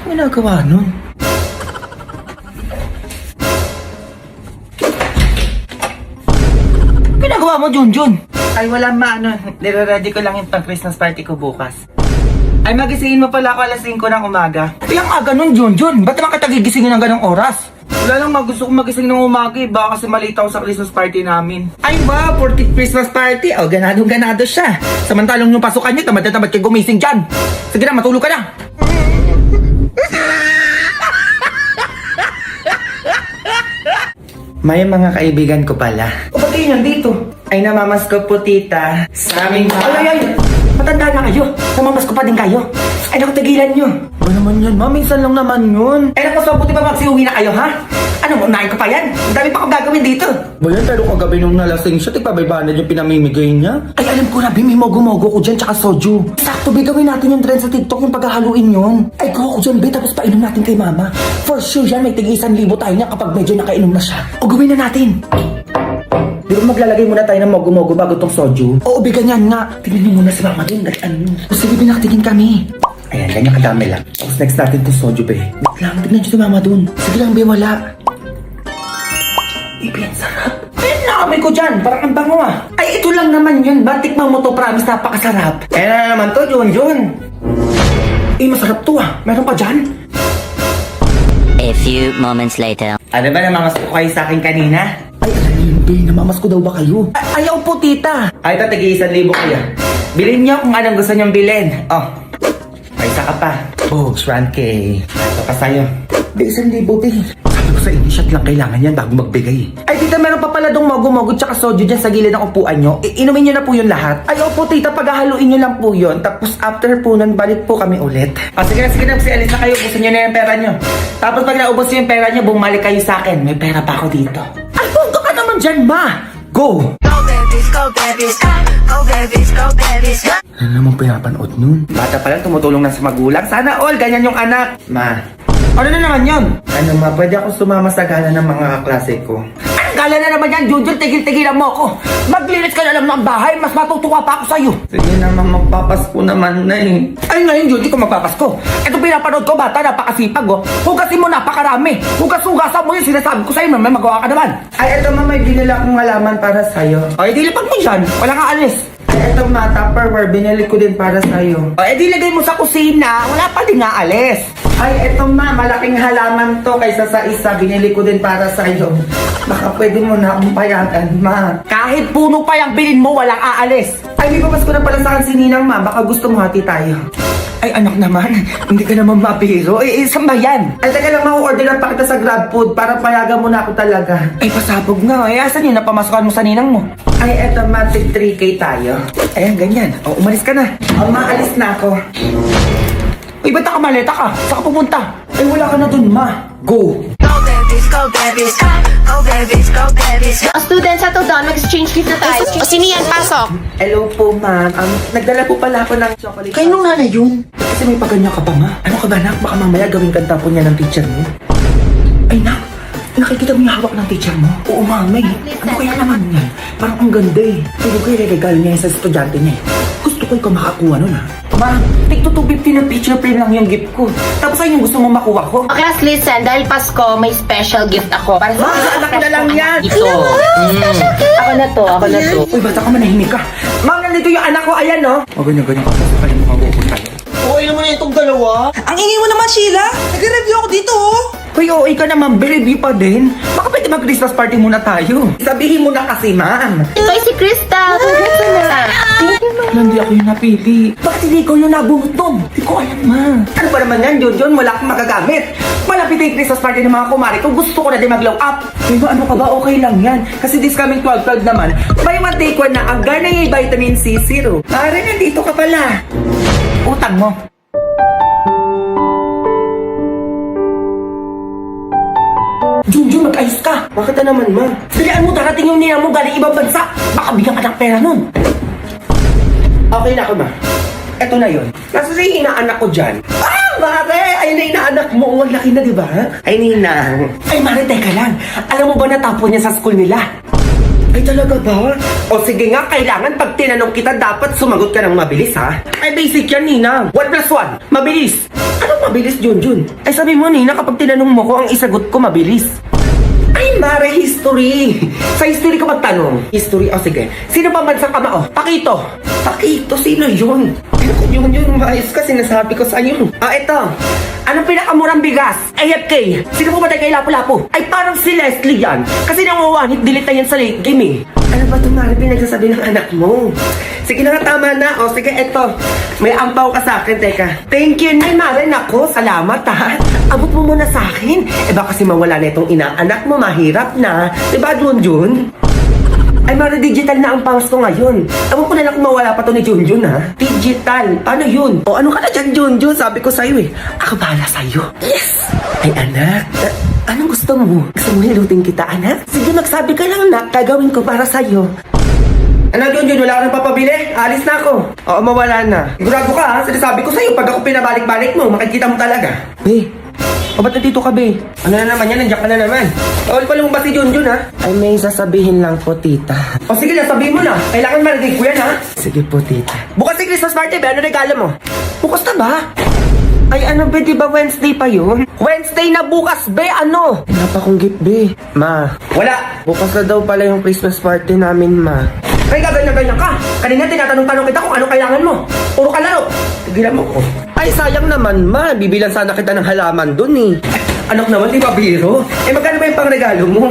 ginagawa nun? Ginagawa mo, Junjun? Ay, wala ano. Nire-ready ko lang yung pang-Christmas party ko bukas. Ay, magisingin mo pala ako alas 5 ng umaga. Ay, ang aga nun, Junjun. Ba't naman kita gigisingin ng ganong oras? Wala lang, gusto kong magising ng umaga eh. Baka kasi malita ako sa Christmas party namin. Ay ba, 40th Christmas party? O, ganado siya. Samantalong yung pasukan niyo, tamad kayo gumising dyan. Sige na, matulog ka na. May mga kaibigan ko pala. O, ba't kayo nandito? Ay, namamas ko po, tita. Sa aming ay! Matanda na kayo. Namamas ko pa din kayo. Ay, naku, tigilan nyo. Ba naman yan, ma? Minsan lang naman yun. Ay, naku, so buti pa magsiuwi na kayo, ha? Ano, unahin ko pa yan? Ang dami pa akong gagawin dito. Ba yan, pero kagabi nung nalasing siya, tigpabaybanan yung pinamimigay niya. Ay, alam ko na, may mogo-mogo ko dyan, tsaka soju. Sakto, be, gawin natin yung trend sa TikTok, yung paghahaluin yun. Ay, go ko dyan, be, tapos painom natin kay mama. For sure yan, may tig-1,000 tayo niya kapag medyo nakainom na siya. O, gawin na natin. Di ba maglalagay muna tayo ng mogo-mogo bago tong soju? Oo, be, ganyan nga. Tingnan niyo muna si mama din, dalian mo. O, sige, binaktigin kami. Ayan, ganyan kadami lang. Tapos next natin tong soju, be. Wait lang, tignan niyo si mama dun. Sige lang, be, wala. Ibi, ang sarap. Ayun na kami ko dyan, parang ang bango ah. Ay, ito lang naman yun. Batik mo to, promise, napakasarap. Ayan na naman to, Junjun. Eh, masarap to ah. Meron pa dyan? A few moments later. Ano ba, namamas ko kayo sa akin kanina? Ay, alam niyo yun, be, namamas ko daw ba kayo? Ay, ayaw po, tita. Ay, ito, tig-1,000 kayo. Bilhin niyo kung anong gusto niyong bilhin. Oh, may isa ka pa. Oh, 1K. Ito pa sa'yo. Be, 1,000, be. Sabi ko sa inyo, shot lang kailangan yan bago magbigay. Ay, tita, meron pa pala dong mogo-mogo tsaka soju dyan sa gilid ng upuan nyo. Inumin nyo na po yun lahat. Ay, opo, tita, paghahaluin nyo lang po yun. Tapos after po nun, balik po kami ulit. O, sige na, kasi alis na kayo. Gusto nyo na yung pera nyo. Tapos pag naubos nyo yung pera nyo, bumalik kayo sa akin. May pera pa ako dito. Ay, punto ka naman dyan, ma! Go! Go babies, go babies, go babies, go babies. Ano namang pinapanood nun? Bata pa lang tumutulong na sa magulang. Sana all, ganyan yung anak. Ma, ano na naman yun? Ano ma, pwede ako sumama sa gala ng mga kaklase ko. Ang gala na naman yan, Junjun, tigil-tigilan mo ako. Maglinis ka na lang ng bahay, mas matutuwa pa ako sa'yo. Sige naman, magpapasko naman na eh. Ay ngayon, Jun, di ko magpapasko. Ito pinapanood ko, bata, napakasipag oh. Hugasin mo, napakarami. Hugas-hugasan mo yung sinasabi ko sa'yo, may magawa ka naman. Ay, eto ma, may binila akong halaman para sa'yo. Ay, dilipag mo dyan, wala kang alis. Ay, eto ma, Tupperware, binili ko din para sa'yo. Ay, dilagay mo sa kusina, wala pa din nga alis. Ay, eto ma, malaking halaman to kaysa sa isa, binili ko din para sa'yo. Baka pwede mo na akong payagan, ma. Kahit puno pa yung bilin mo, walang aalis. Ay, may papas ko na pala sa akin si Ninang, ma. Baka gusto mo hati tayo. Ay, anak naman, hindi ka naman mapiro. Eh, saan ba yan? Ay, teka lang, ma-order lang pa kita sa GrabFood para payagan mo na ako talaga. Ay, pasabog nga. Ay, asan yun? Napamasukan mo sa Ninang mo. Ay, eto, ma, 3K tayo. Ayan, ganyan. O, umalis ka na. O, maalis na ako. Uy, ba't nakamaleta ka? Saan ka pupunta? Ay, wala ka na dun, ma. Go! Go babies, go babies, go babies, go babies. Students, settle down. Mag-exchange gift na tayo. O, sino yan? Pasok. Hello po, ma'am. Nagdala po pala ako ng chocolate. Kayo nung nanay yun? Kasi may paganya ka pa, ma. Ano ka ba, nak? Baka mamaya gawing kanta po niya ng teacher mo. Ay, nak. Nakikita mo yung hawak ng teacher mo? Oo, mami. Ano kaya naman yan? Parang ang ganda eh. Pero kaya regalo niya sa estudyante niya eh. Gusto ko ikaw makakuha nun, ha? Ma, tigto 250 na picture frame lang yung gift ko. Tapos ayun yung gusto mo makuha ko. O, class, listen. Dahil Pasko, may special gift ako. Para Ma, anak na lang yan. Ito. Ako na to, ako na to. Uy, basta ka manahimik ka. Ma'am, nandito yung anak ko. Ayan, no? O, ganyan-ganyan ka. Sa kanya mo mabupunta. Okay naman na itong dalawa. Ang ingay mo naman, Sheila! Nag-review ako dito, oh! Hoy, okay ka naman, baby pa din. Baka pwede mag-Christmas party muna tayo. Sabihin mo na kasi, ma'am. Ito ay si Crystal. Congrats na. Thank you, ma. Hindi ako yung napili. Bakit hindi ko yung nabungot dong? Hindi ko alam, ma. Ano ba naman yan, Junjun? Wala akong magagamit. Malapit yung Christmas party ng mga kumari ko. Gusto ko na din mag-glow up. Diba, ano ka ba? Okay lang yan. Kasi this coming 12/12 naman, buy one take one na agar na yung vitamin C0. Pare, nandito ka pala. Utang mo. Junjun, mag-ayos ka. Bakit na naman, ma? Dalian mo, darating yung nina mo galing ibang bansa. Baka bigyan ka ng pera nun. Okay na ako, ma. Eto na yun. Nasa sa inaanak ko dyan. Ah, mare! Ay, na inaanak mo. Ang laki na, di ba? Ay, ninang. Ay, mare, teka lang. Alam mo ba natapon niya sa school nila? Ay, talaga ba? O sige nga, kailangan pag tinanong kita, dapat sumagot ka ng mabilis, ha? Ay, basic yan, Nina. 1 plus 1, mabilis. Anong mabilis, Junjun? Ay, sabi mo, Nina, kapag tinanong mo ko, ang isagot ko mabilis. Ay, Mare, history. Sa history ka magtanong. History, o sige. Sino pa bansang kamao? Pakito. Pakito, sino yun? Yun, maayos ka, sinasabi ko sa iyo. Ito. Anong pinakamurang bigas? AFK. Sino po ba tayo kay Lapu-Lapu? Ay, parang si Leslie yan. Kasi nang one-hit delete na yan sa late game eh. Ano ba itong Mare pinagsasabi ng anak mo? Sige na nga, tama na. O sige, eto. May ampaw ka sa akin, teka. Thank you, Nay Mare. Nako, salamat ha. Abot mo muna sa akin. Eh baka kasi mawala na itong inaanak mo, mahirap na. Diba, Junjun? Ay, Mare, digital na ang pause ko ngayon. Ewan ko na lang kung mawala pa to ni Junjun, ha? Digital. Paano yun? O, ano ka na dyan, Junjun? Sabi ko sa'yo, eh. Ako bahala sa'yo. Yes! Ay, anak. Anong gusto mo? Gusto mo hilutin kita, anak? Sige, magsabi ka lang, anak. Gagawin ko para sa'yo. Anak, Junjun, wala ka nang papabili? Alis na ako. Oo, mawala na. Sigurado ka, ha? Sinasabi ko sa'yo, pag ako pinabalik-balik mo, makikita mo talaga. O, ba't nandito ka, be? Ano na naman yan? Nandiyan ka na naman. Bawal pa lumabas si Junjun, ha? Ay, may sasabihin lang po, tita. O, sige na, sabihin mo na. Kailangan marinig ko yan, ha? Sige po, tita. Bukas si Christmas party, be. Ano regalo mo? Bukas na ba? Ay, ano, be? Di ba Wednesday pa yun? Wednesday na bukas, be. Ano? Wala pa akong gift, be. Ma. Wala. Bukas na daw pala yung Christmas party namin, ma. Ay, gaganyan-ganyan ka. Kanina tinatanong-tanong kita kung ano kailangan mo. Puro ka laro. Tigilan mo ko. Ay, sayang naman, ma. Bibilan sana kita ng halaman dun, eh. Anak naman, di ba biro? Eh, magkano ba yung pangregalo mo?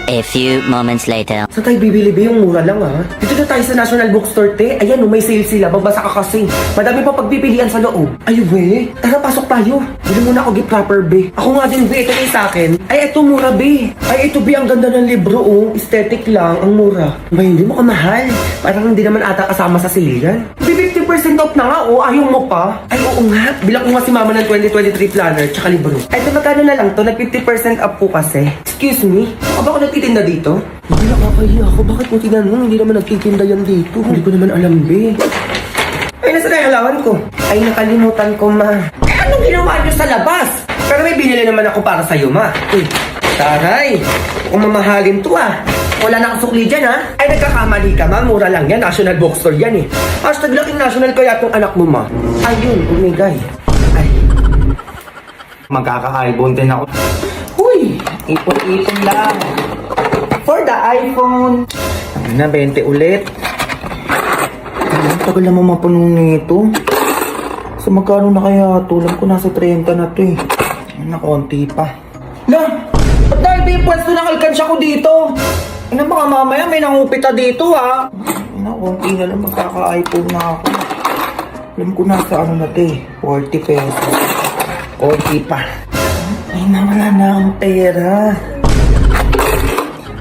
A few moments later. Sa tayo bibili ba yung mura lang, ha? Dito na tayo sa National Bookstore, te. Ayan, may sale sila. Babasa ka kasi. Madami pa pagpipilian sa loob. Ay, we. Tara, pasok tayo. Bili muna ako gift wrapper, be. Ako nga din, be. Ito yung sa akin. Ay, ito mura, be. Ay, ito, be. Ang ganda ng libro, oh. Aesthetic lang. Ang mura. Ba, hindi mo kamahal. Parang hindi naman ata kasama sa siligan. Be, 50% off na nga, oh. Ayaw mo pa. Ay, oo nga. Bilang ko nga si mama ng 2023 planner tsaka libro. Ay, ito, magkano na lang to? Nag 50% off po kasi. Excuse me? Ako ba nagtitinda dito? Hindi nakakahiya ako. Bakit mo tinanong? Hindi naman nagtitinda yan dito. Hindi ko naman alam, be. Ay, nasa na yung alawan ko? Ay, nakalimutan ko, ma. Eh, anong ginawa niyo sa labas? Pero may binili naman ako para sa'yo, ma. Uy, taray. Kung mamahalin to, ah. Wala na akong sukli dyan, ha? Ay, nagkakamali ka, ma. Mura lang yan. National Bookstore yan, eh. Hashtag laking national kaya itong anak mo, ma. Ayun, umigay. Ay. Magkaka-iPhone din ako. Uy, ipon-ipon lang. For the iPhone. Ano na, 20 ulit. Ang tagal naman mapuno nito. So magkano na kaya? Tulang ko nasa 30 na to eh. Na konti pa. Na! Ba't dahil ba yung pwesto ng alkansya ko dito? Ano baka mamaya may nangupita dito ha? Na, konti na lang magkaka-iPhone na ako. Alam ko nasa ano na to eh. 40 pesos. Konti pa. Ay, nawala na ang pera.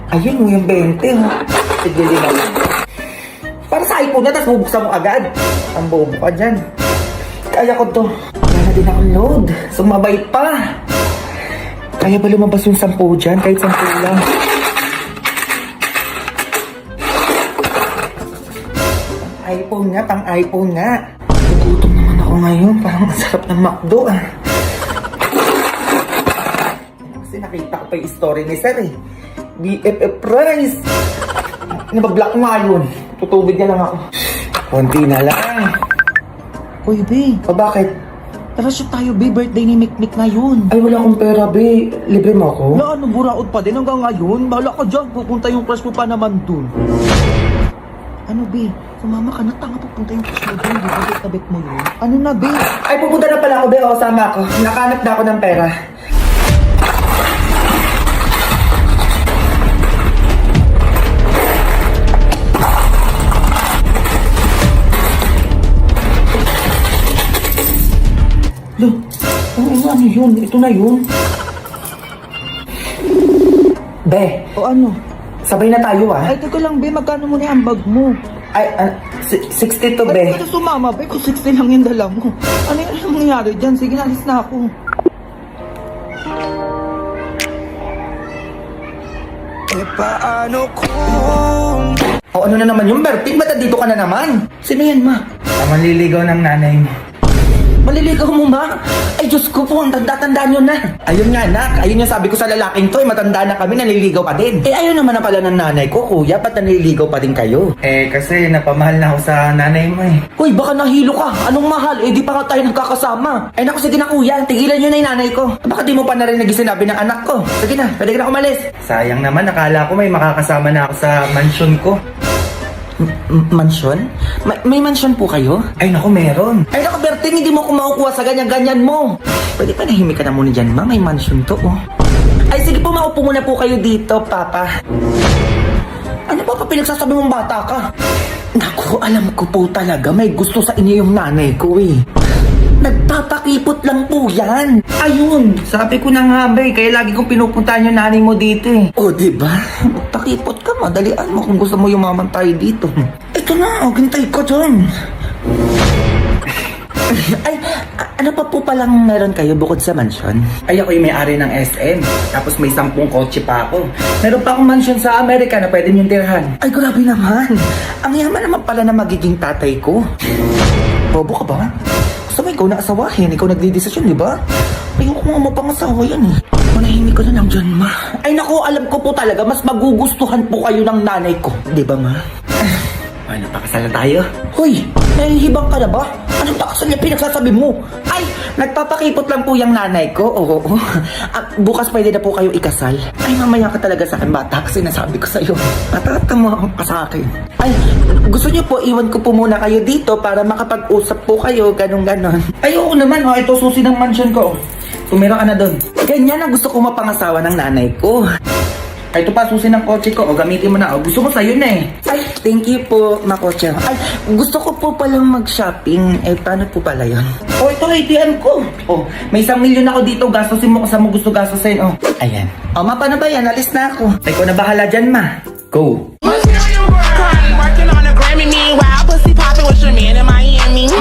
Ayun mo yung 20, ha? Sige, din naman. Para sa iPhone na, tapos bubuksan mo agad. Ang bobo ka dyan. Kaya ko to. Wala na din akong load. Sumabay pa. Kaya ba lumabas yung 10 dyan? Kahit 10 lang. iPhone nga, pang iPhone nga. Nagutom naman ako ngayon. Parang masarap ng McDo, ah. Kasi nakita ko pa yung story ni Sir, eh. BFF price. Nabablock nga yun. Tutubig na lang ako. Konti na lang. Uy, be. O bakit? Tara shoot tayo, be. Birthday ni Mikmik na yun. Ay, wala akong pera, be. Libre mo ako? Na ano, buraot pa din hanggang ngayon. Bahala ka dyan. Pupunta yung crush mo pa naman dun. Ano, be? Sumama ka na. Tanga pupunta yung crush mo dun. Di ba, kabit mo yun? Ano na, be? Ay, pupunta na pala ako, be. O, sama ako. Nakahanap na ako ng pera. Lo, ano yun? Ito na yun. Be, O ano? sabay na tayo ah. Ay, teka lang, be. Magkano mo na yung bag mo? Ay, 60 to, Ay, be. ka sumama, be. Kung 60 lang yung dala mo. Ano yung nangyayari dyan? Sige, alis na ako. O ano na naman yung Berting? Ba't dito ka na naman? Sino yan, ma? Manliligaw ng nanay mo. Maliligaw mo, ma? Ay, Diyos ko po, ang tanda-tanda nyo na. Ayun nga, anak. Ayun yung sabi ko sa lalaking to, matanda na kami, naliligaw pa din. Eh, ayun naman na pala ng nanay ko, kuya. Ba't naliligaw pa din kayo? Eh, kasi napamahal na ako sa nanay mo eh. Uy, baka nahilo ka. Anong mahal? Eh, di pa nga tayo nagkakasama. Ay, naku, sige na, kuya. Tigilan nyo na yung nanay ko. Baka di mo pa narinig yung sinabi ng anak ko. Sige na, pwede ka na umalis. Sayang naman, nakala ko may makakasama na ako sa mansion ko. Mansyon? May mansyon po kayo? Ay naku, meron. Ay naku, Berting, hindi mo ako makukuha sa ganyan-ganyan mo. Pwede pa nahimik ka na muna dyan, ma. May mansyon to, oh. Ay sige po, maupo muna po kayo dito, papa. Ano ba pinagsasabi mong bata ka? Naku, alam ko po talaga may gusto sa inyo yung nanay ko, eh. Nagpapakipot lang po yan. Ayun, sabi ko na nga ba eh, kaya lagi kong pinupuntahan yung nanay mo dito eh. O, diba? Magpakipot ka, madalian mo kung gusto mo yumaman tayo dito. Ito na, gintay ko dyan. Ay, ano pa po palang meron kayo bukod sa mansyon? Ay, ako yung may-ari ng SM. Tapos may 10 kotse pa ako. Meron pa akong mansyon sa Amerika na pwede niyong tirhan. Ay, grabe naman. Ang yaman naman pala na magiging tatay ko. Bobo ka ba? Gusto mo ikaw na asawahin, ikaw nagdidesisyon, di ba? Ayoko nga mapangasawa yan eh. Manahimik ka na lang dyan, ma. Ay naku, alam ko po talaga, mas magugustuhan po kayo ng nanay ko. Di ba, ma? Ano, pakasal na tayo? Hoy, nahihibang ka na ba? Anong pakasal na pinagsasabi mo? Ay, nagpapakipot lang po yung nanay ko. Oo. Bukas pwede na po kayo ikasal. Ay, mamaya ka talaga sa akin, bata, kasi nasabi ko sa'yo. Natatama ka sa akin. Ay, gusto niyo po, iwan ko po muna kayo dito para makapag-usap po kayo, ganun-ganon. Ay, oo naman, ito susi ng mansion ko. Tumira ka na doon. Ganyan ang gusto ko mapangasawa ng nanay ko. Ay, ito pa, susi ng kotse ko. O, gamitin mo na. O, gusto mo sa'yo na eh. Ay, thank you po, makotse. Ay, gusto ko po palang mag-shopping. Eh, paano po pala yun? O, ito, ATM ko. O, may 1 milyon ako dito. Gastusin mo kung saan mo gusto gastusin. O, ayan. O, ma, paano ba yan? Alis na ako. Ay, ko na bahala dyan, ma. Go. Working on a Grammy, meanwhile, pussy popping with your man in Miami.